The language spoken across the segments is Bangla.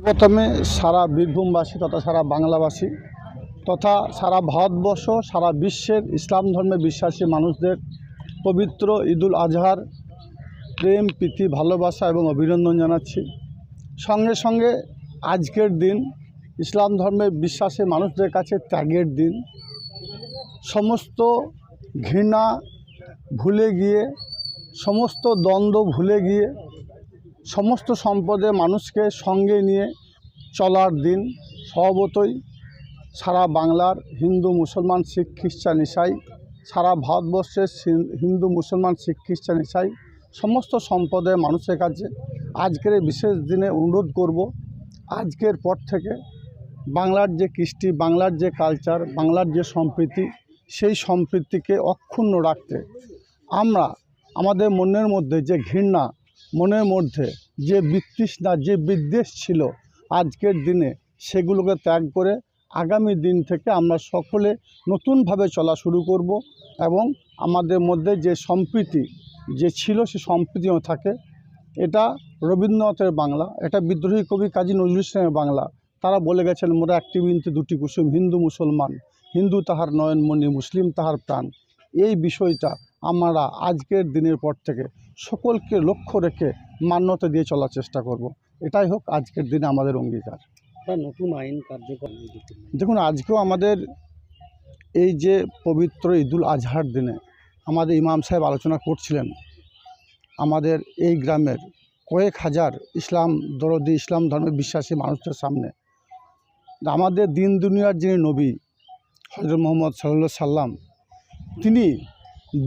প্রথমে সারা বীরভূমবাসী তথা সারা বাংলাবাসী তথা সারা ভারতবর্ষ সারা বিশ্বের ইসলাম ধর্মে বিশ্বাসী মানুষদের পবিত্র ঈদুল আজহার প্রেম প্রীতি ভালোবাসা এবং অভিনন্দন জানাচ্ছি। সঙ্গে সঙ্গে আজকের দিন ইসলাম ধর্মে বিশ্বাসী মানুষদের কাছে ত্যাগের দিন। সমস্ত ঘৃণা ভুলে গিয়ে, সমস্ত দ্বন্দ্ব ভুলে গিয়ে, সমস্ত সম্পদে মানুষকে সঙ্গে নিয়ে চলার দিন। স্বভাবতই সারা বাংলার হিন্দু মুসলমান শিখ খ্রিস্টান ইসাই, সারা ভারতবর্ষের হিন্দু মুসলমান শিখ খ্রিস্টান ইসাই সমস্ত সম্প্রদায়ের মানুষের কাছে আজকের এই বিশেষ দিনে অনুরোধ করব, আজকের পর থেকে বাংলার যে কৃষ্টি, বাংলার যে কালচার, বাংলার যে সম্প্রীতি, সেই সম্প্রীতিকে অক্ষুণ্ণ রাখতে আমরা আমাদের মনের মধ্যে যে ঘৃণা, মনের মধ্যে যে বিতৃষ্ণা, যে বিদ্বেষ ছিল আজকের দিনে সেগুলোকে ত্যাগ করে আগামী দিন থেকে আমরা সকলে নতুনভাবে চলা শুরু করব এবং আমাদের মধ্যে যে সম্প্রীতি যে ছিল সে সম্প্রীতিও থাকে। এটা রবীন্দ্রনাথের বাংলা, এটা বিদ্রোহী কবি কাজী নজরুল ইসলামের বাংলা। তারা বলে গেছেন, মোরা একটি বিন্দু দুটি কুসুম, হিন্দু মুসলমান, হিন্দু তাহার নয়নমণি, মুসলিম তাহার প্রাণ। এই বিষয়টা আমরা আজকের দিনের পর থেকে সকলকে লক্ষ্য রেখে মান্যতা দিয়ে চলার চেষ্টা করব। এটাই হোক আজকের দিনে আমাদের অঙ্গীকার। নতুন আইন কার্যকর। দেখুন, আজকেও আমাদের এই যে পবিত্র ঈদুল আজহার দিনে আমাদের ইমাম সাহেব আলোচনা করছিলেন আমাদের এই গ্রামের কয়েক হাজার ইসলাম দরদি, ইসলাম ধর্মে বিশ্বাসী মানুষদের সামনে। আমাদের দিন দুনিয়ার যিনি নবী হযরত মুহাম্মদ সাল্লাল্লাহু সাল্লাম, তিনি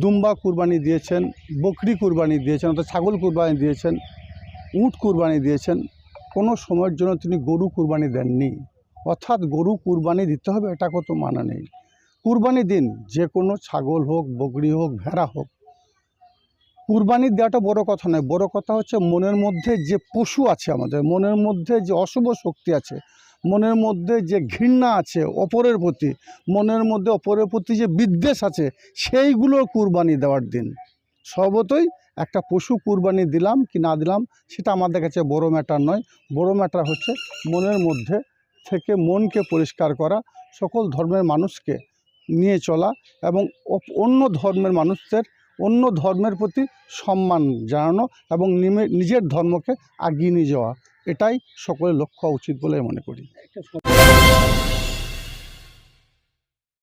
দুম্বা কুরবানি দিয়েছেন, বকরি কুরবানি দিয়েছেন, অর্থাৎ ছাগল কুরবানি দিয়েছেন, উট কুরবানি দিয়েছেন। কোনো সময়ের জন্য তিনি গরু কুরবানি দেননি। অর্থাৎ গরু কুরবানি দিতে হবে এটা কত মানা নেই। কুরবানি দিন, যে কোনো ছাগল হোক, বকরি হোক, ভেড়া হোক, কুরবানি দেওয়াটা বড় কথা নয়। বড় কথা হচ্ছে মনের মধ্যে যে পশু আছে, আমাদের মনের মধ্যে যে অশুভ শক্তি আছে, মনের মধ্যে যে ঘৃণা আছে অপরের প্রতি, মনের মধ্যে অপরের প্রতি যে বিদ্বেষ আছে, সেইগুলো কুরবানি দেওয়ার দিন। সর্বতই একটা পশু কুরবানি দিলাম কি না দিলাম সেটা আমাদের কাছে বড় ম্যাটার নয়। বড় ম্যাটার হচ্ছে মনের মধ্যে থেকে মনকে পরিষ্কার করা, সকল ধর্মের মানুষকে নিয়ে চলা এবং অন্য ধর্মের মানুষদের অন্য ধর্মের প্রতি সম্মান জানানো এবং নিজের ধর্মকে এগিয়ে নিয়ে যাওয়া, এটাই সকলের লক্ষ্য হওয়া উচিত বলে মনে করি।